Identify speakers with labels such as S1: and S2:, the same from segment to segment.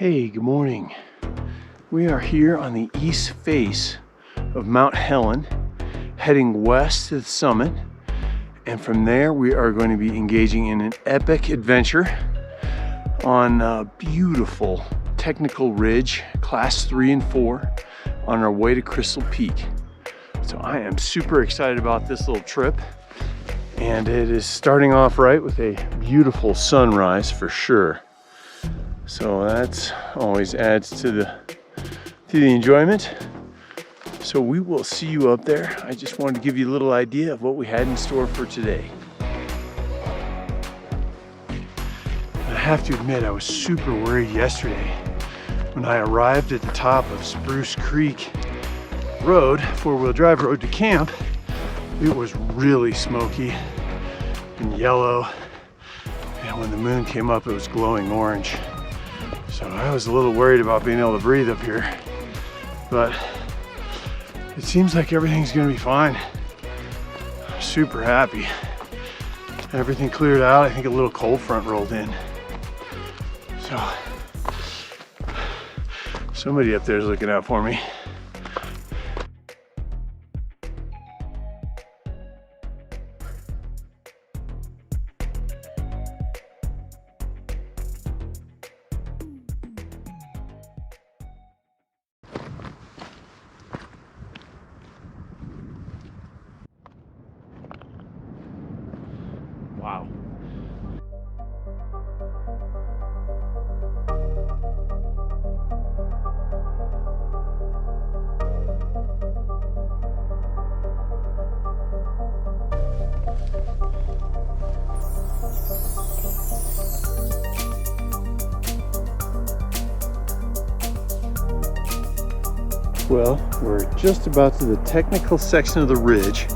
S1: Hey, good morning. We are here on the east face of Mt Hellen, heading west to the summit. And from there, we are going to be engaging in an epic adventure on a beautiful technical ridge, class 3 and 4, on our way to Crystal Peak. So I am super excited about this little trip. And it is starting off right with a beautiful sunrise for sure. So that always adds to the enjoyment. So we will see you up there. I just wanted to give you a little idea of what we had in store for today. I have to admit, I was super worried yesterday when I arrived at the top of Spruce Creek Road, four-wheel drive road to camp. It was really smoky and yellow, and when the moon came up, it was glowing orange. So I was a little worried about being able to breathe up here, but it seems like everything's gonna be fine. I'm super happy. Everything cleared out. I think a little cold front rolled in. So somebody up there is looking out for me. Wow. Well, we're just about to the technical section of the ridge,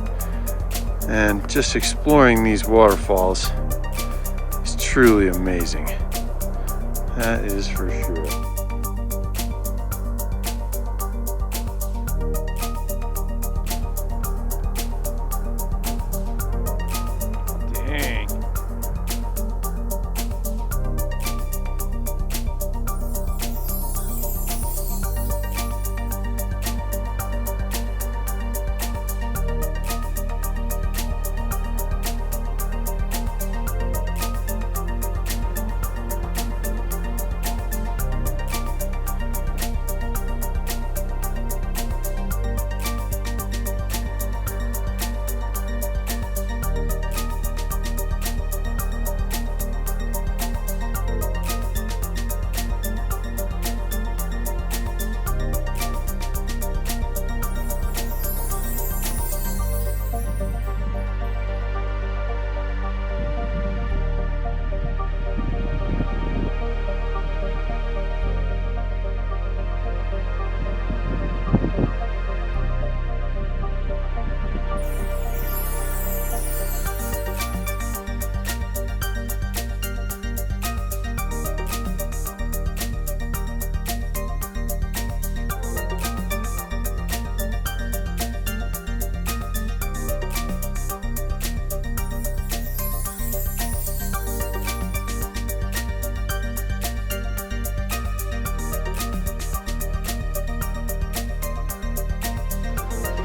S1: and just exploring these waterfalls is truly amazing. That is for sure. Dang.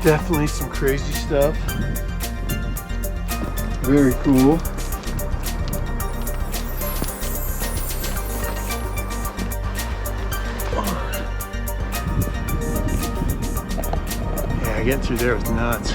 S1: Definitely some crazy stuff. Very cool. Yeah, getting through there was nuts.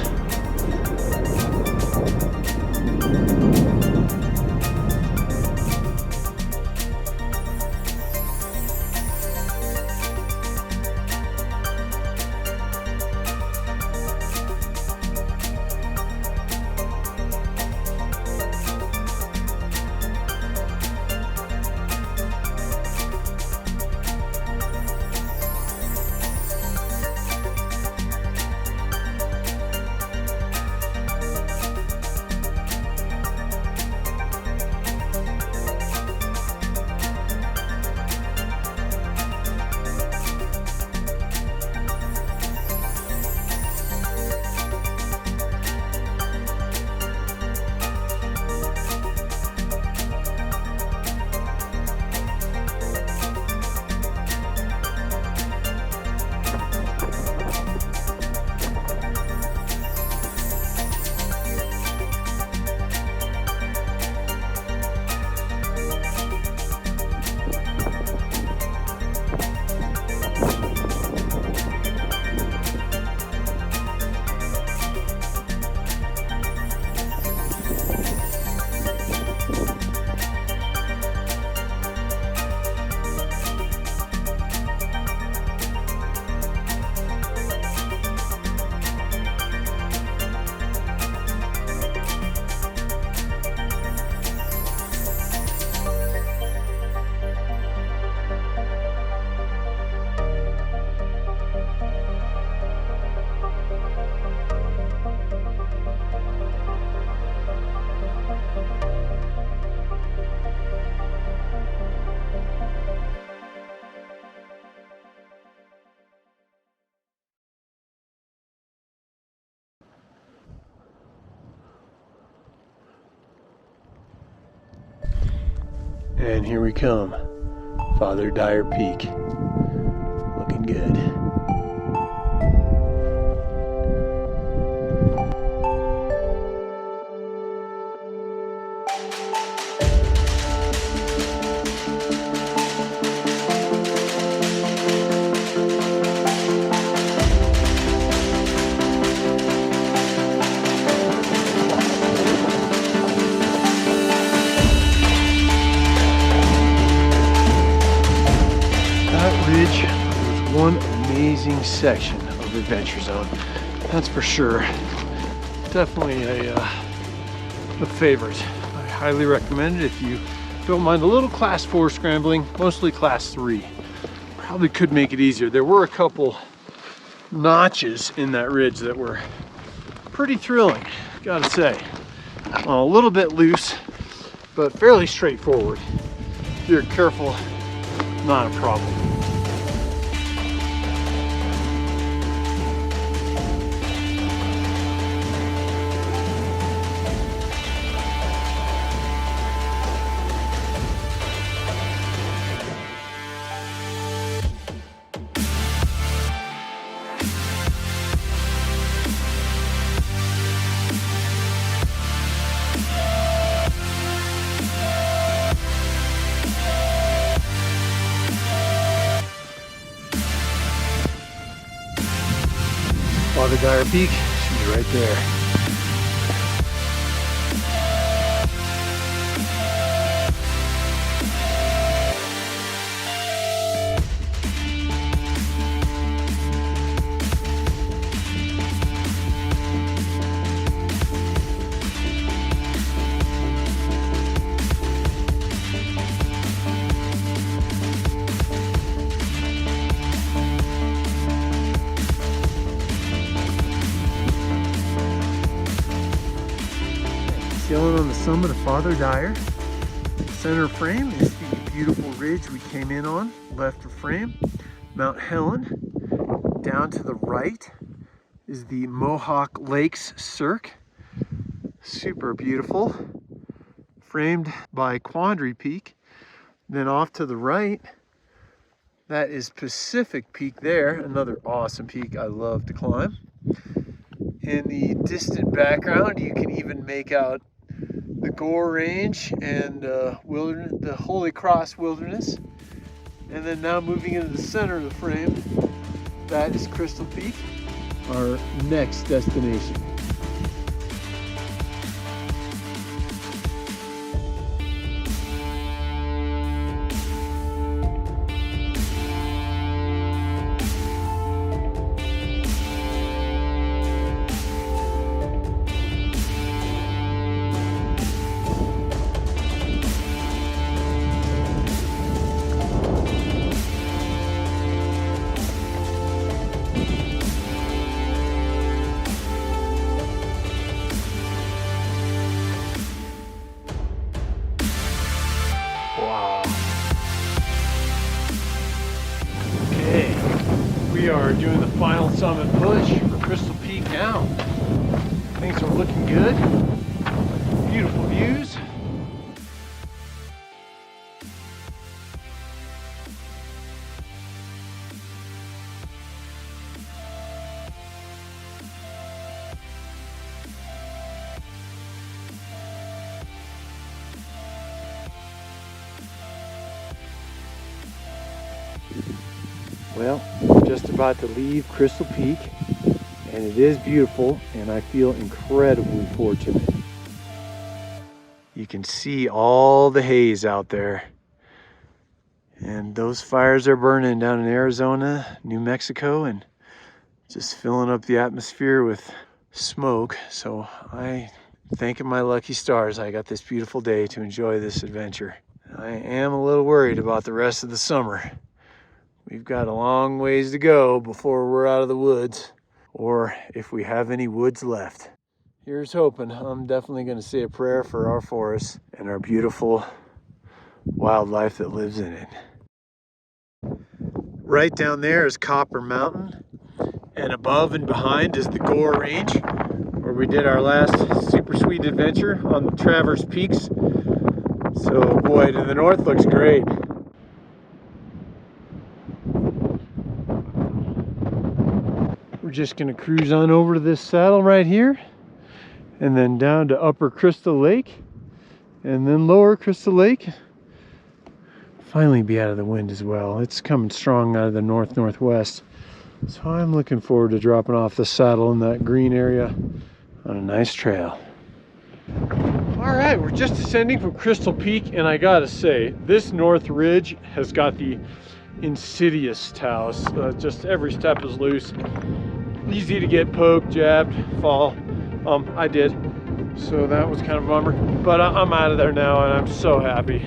S1: And here we come, Father Dyer Peak. Looking good. Ridge was one amazing section of Adventure Zone, that's for sure. Definitely a favorite. I highly recommend it if you don't mind a little class 4 scrambling, mostly class 3. Probably could make it easier. There were a couple notches in that ridge that were pretty thrilling, gotta say. A little bit loose, but fairly straightforward. If you're careful, not a problem. Father Dyer Peak, she's right there. Sailing on the summit of Father Dyer. Center frame is the beautiful ridge we came in on. Left of frame, Mt Hellen. Down to the right is the Mohawk Lakes Cirque. Super beautiful. Framed by Quandary Peak. Then off to the right, that is Pacific Peak there. Another awesome peak I love to climb. In the distant background, you can even make out the Gore Range and wilderness, the Holy Cross Wilderness. And then now moving into the center of the frame, that is Crystal Peak, our next destination. Wow. Okay, we are doing the final summit push for Crystal Peak now. Things are looking good. Beautiful views. Well, we're just about to leave Crystal Peak, and it is beautiful, and I feel incredibly fortunate. You can see all the haze out there, and those fires are burning down in Arizona, New Mexico, and just filling up the atmosphere with smoke. So I thanking my lucky stars I got this beautiful day to enjoy this adventure. I am a little worried about the rest of the summer. We've got a long ways to go before we're out of the woods, or if we have any woods left. Here's hoping. I'm definitely going to say a prayer for our forest and our beautiful wildlife that lives in it. Right down there is Copper Mountain, and above and behind is the Gore Range, where we did our last super sweet adventure on the Traverse Peaks So boy, to the north looks great. We're just gonna cruise on over to this saddle right here, and then down to Upper Crystal Lake, and then Lower Crystal Lake. Finally be out of the wind as well. It's coming strong out of the northwest. So I'm looking forward to dropping off the saddle in that green area on a nice trail. All right, we're just descending from Crystal Peak, and I gotta say, this North Ridge has got the insidious taos. Just every step is loose. Easy to get poked, jabbed, fall. I did. So that was kind of a bummer. But I'm out of there now, and I'm so happy.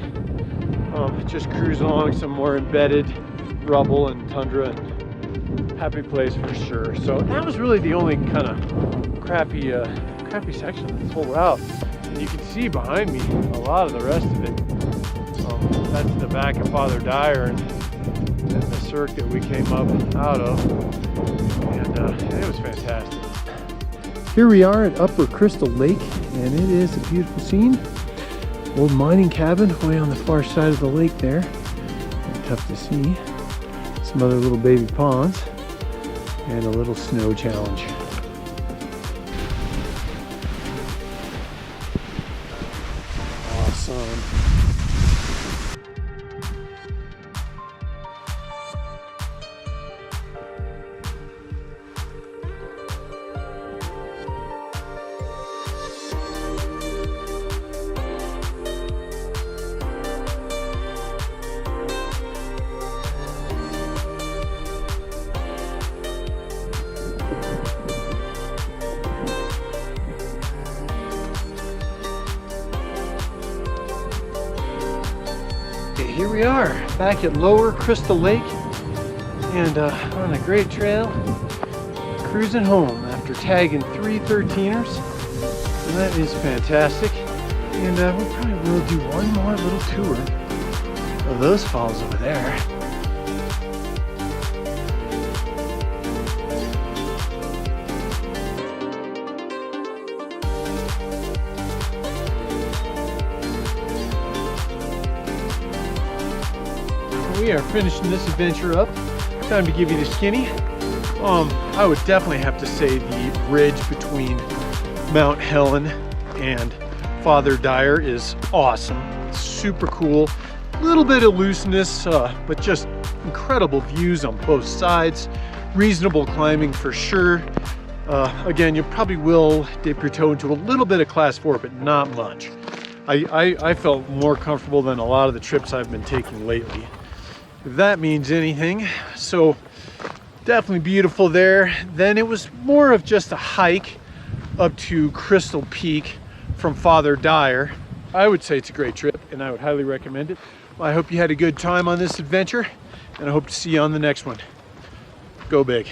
S1: Just cruising along some more embedded rubble and tundra. And happy place for sure. So that was really the only kind of crappy section of this whole route. And you can see behind me a lot of the rest of it. That's the back of Father Dyer and the cirque that we came up out of. And it was fantastic. Here we are at Upper Crystal Lake, and it is a beautiful scene. Old mining cabin way on the far side of the lake there. Tough to see. Some other little baby ponds and a little snow challenge. Awesome. Here we are back at Lower Crystal Lake, and on a great trail, cruising home after tagging 3 13ers, and that is fantastic. And we probably will do one more little tour of those falls over there. We are finishing this adventure up. Time to give you the skinny. I would definitely have to say the ridge between Mt Hellen and Father Dyer is awesome. It's super cool. A little bit of looseness, but just incredible views on both sides. Reasonable climbing for sure. Again, you probably will dip your toe into a little bit of class 4, but not much. I felt more comfortable than a lot of the trips I've been taking lately, if that means anything. So definitely beautiful there. Then it was more of just a hike up to Crystal Peak from Father Dyer. I would say it's a great trip, and I would highly recommend it. Well, I hope you had a good time on this adventure, and I hope to see you on the next one. Go big.